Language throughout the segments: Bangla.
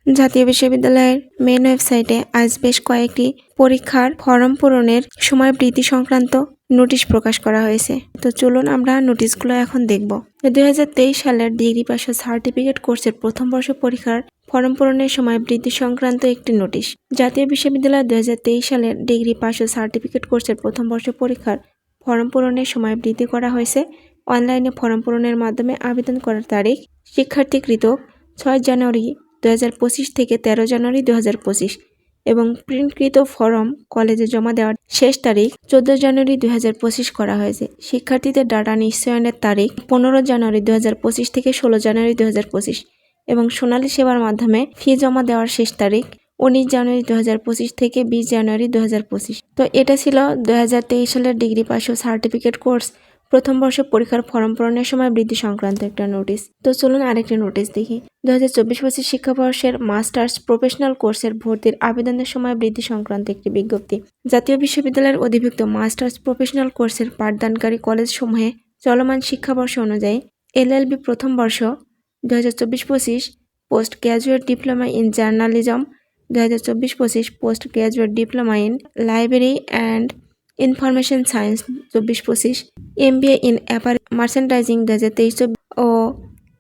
জাতীয় বিশ্ববিদ্যালয়ের মেন ওয়েবসাইটে আজ বেশ কয়েকটি পরীক্ষার ফরম পূরণের সময় বৃদ্ধি সংক্রান্ত নোটিশ প্রকাশ করা হয়েছে। তো চলুন আমরা নোটিশগুলো এখন দেখব। 2023 সালের ডিগ্রি পাস ও সার্টিফিকেট কোর্সের প্রথম বর্ষ পরীক্ষার ফরম পূরণের সময় বৃদ্ধি সংক্রান্ত একটি নোটিশ। জাতীয় বিশ্ববিদ্যালয় 2023 সালের ডিগ্রি পাস ও সার্টিফিকেট কোর্সের প্রথম বর্ষ পরীক্ষার ফরম পূরণের সময় বৃদ্ধি করা হয়েছে। অনলাইনে ফরম পূরণের মাধ্যমে আবেদন করার তারিখ শিক্ষার্থীকৃত 6 জানুয়ারি 2025 থেকে 13 জানুয়ারি 2025 এবং প্রিন্টকৃত ফরম কলেজে জমা দেওয়ার শেষ তারিখ 14 জানুয়ারি 2025 করা হয়েছে। শিক্ষার্থীদের ডাটা নিশ্চয়নের তারিখ 15 জানুয়ারি 2025 থেকে 16 জানুয়ারি 2025 এবং সোনালী সেবার মাধ্যমে ফি জমা দেওয়ার শেষ তারিখ 19 জানুয়ারি 2025 থেকে 20 জানুয়ারি 2025। তো এটা ছিল 2023 সালের ডিগ্রি পাস ও সার্টিফিকেট কোর্স প্রথম বর্ষ পরীক্ষার ফরম পূরণের সময় বৃদ্ধি সংক্রান্ত একটা নোটিশ। তো চলুন আরেকটি নোটিশ দেখি। 2024-25 শিক্ষাবর্ষের মাস্টার্স প্রফেশনাল কোর্সের ভর্তির আবেদনের সময় বৃদ্ধি সংক্রান্ত একটি বিজ্ঞপ্তি। জাতীয় বিশ্ববিদ্যালয়ের অধিভুক্ত মাস্টার্স প্রফেশনাল কোর্সের পাঠদানকারী কলেজসমূহে চলমান শিক্ষাবর্ষ অনুযায়ী এলএলবি প্রথম বর্ষ 2024-25 post graduate diploma in journalism 2024-25 post graduate diploma in library and information science 24-25 MBA in apparel merchandising 2023 ও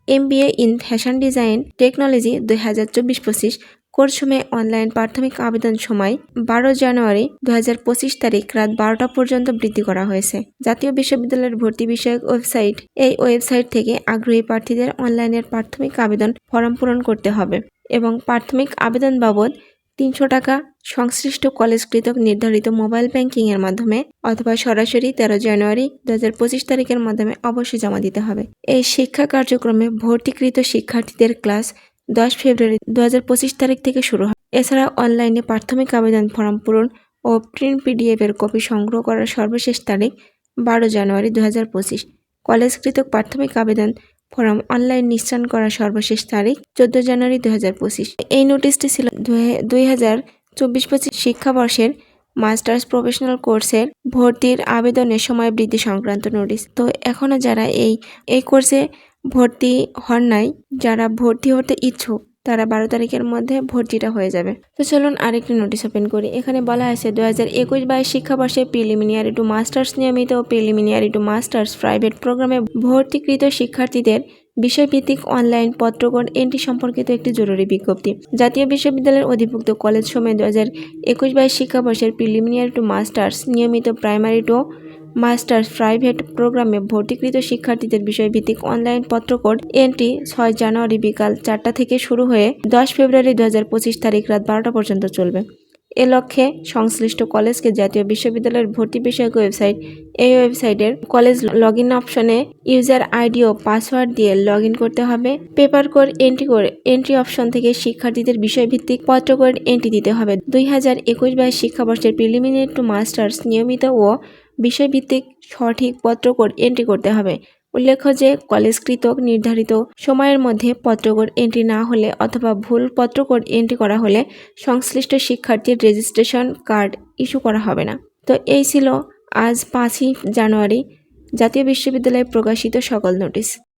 MBA in fashion design technology 2024-25 course সময়ে অনলাইন প্রাথমিক আবেদন সময় 12 জানুয়ারি 2025 তারিখ রাত 12টা পর্যন্ত বৃদ্ধি করা হয়েছে। জাতীয় বিশ্ববিদ্যালয়ের ভর্তি বিষয়ক ওয়েবসাইট এই ওয়েবসাইট থেকে আগ্রহী প্রার্থীদের অনলাইনের প্রাথমিক আবেদন ফরম পূরণ করতে হবে এবং প্রাথমিক আবেদন বাবদ 300 টাকা সংশ্লিষ্ট কলেজকৃত নির্ধারিত মোবাইল ব্যাংকিং এর মাধ্যমে অথবা সরাসরি 13 জানুয়ারি 2025 তারিখের মাধ্যমে অবশ্যই জমা দিতে হবে। এই শিক্ষা কার্যক্রমে ভর্তিকৃত শিক্ষার্থীদের ক্লাস 10 ফেব্রুয়ারি 2025 তারিখ থেকে শুরু হয়। এছাড়া অনলাইনে প্রাথমিক আবেদন ফর্ম পূরণ ও প্রিন্ট PDF এর কপি সংগ্রহ করার সর্বশেষ তারিখ 12 জানুয়ারি 2025। কলেজকৃত প্রাথমিক আবেদন ফর্ম অনলাইন নিশ্চয়ন করার সর্বশেষ তারিখ 14 জানুয়ারি 2025। এই নোটিশটি ছিল 2024-25 শিক্ষাবর্ষের মাস্টার্স প্রফেশনাল কোর্সের ভর্তির আবেদনের সময় বৃদ্ধি সংক্রান্ত নোটিশ। তো এখনো যারা এই কোর্সে ভর্তি হন নাই, যারা ভর্তি হতে ইচ্ছুক তারা 12 তারিখের মধ্যে ভর্তিটা হয়ে যাবে। তো চলুন আরেকটি নোটিশ ওপেন করি। এখানে বলা আছে 2021-22 শিক্ষাবর্ষে প্রিলিমিনারি টু মাস্টার্স নিয়মিত ও প্রিলিমিনারি টু মাস্টার্স প্রাইভেট প্রোগ্রামে ভর্তিকৃত শিক্ষার্থীদের বিষয়ভিত্তিক অনলাইন পত্রকোড এন্ট্রি সম্পর্কিত একটি জরুরি বিজ্ঞপ্তি। জাতীয় বিশ্ববিদ্যালয়ের অধিভুক্ত কলেজ সময়ে 2021-22 শিক্ষাবর্ষের প্রিলিমিনারি টু মাস্টার্স নিয়মিত প্রাইমারি টু মাস্টার্স প্রাইভেট প্রোগ্রামে ভর্তিকৃত শিক্ষার্থীদের বিষয়ভিত্তিক অনলাইন পত্রকোড এন্ট্রি 6 জানুয়ারি বিকাল 4টা থেকে শুরু হয়ে 10 ফেব্রুয়ারি 2025 তারিখ রাত 12টা পর্যন্ত চলবে। এ লক্ষ্যে সংশ্লিষ্ট কলেজকে জাতীয় বিশ্ববিদ্যালয়ের ভর্তি বিষয়ক ওয়েবসাইট এই ওয়েবসাইটের কলেজ লগইন অপশনে ইউজার আইডি ও পাসওয়ার্ড দিয়ে লগইন করতে হবে। পেপার কোড এন্ট্রি অপশন থেকে শিক্ষার্থীদের বিষয়ভিত্তিক পত্রকোড এন্ট্রি দিতে হবে। 2021-22 শিক্ষাবর্ষের প্রিলিমিনারি টু মাস্টার্স নিয়মিত ও বিষয়ভিত্তিক সঠিক পত্রকোড এন্ট্রি করতে হবে। উল্লেখ্য যে কলেজকৃত নির্ধারিত সময়ের মধ্যে পত্রকোড এন্ট্রি না হলে অথবা ভুল পত্রকোড এন্ট্রি করা হলে সংশ্লিষ্ট শিক্ষার্থীর রেজিস্ট্রেশন কার্ড ইস্যু করা হবে না। তো এই ছিল আজ 5ই জানুয়ারি জাতীয় বিশ্ববিদ্যালয়ে প্রকাশিত সকল নোটিশ।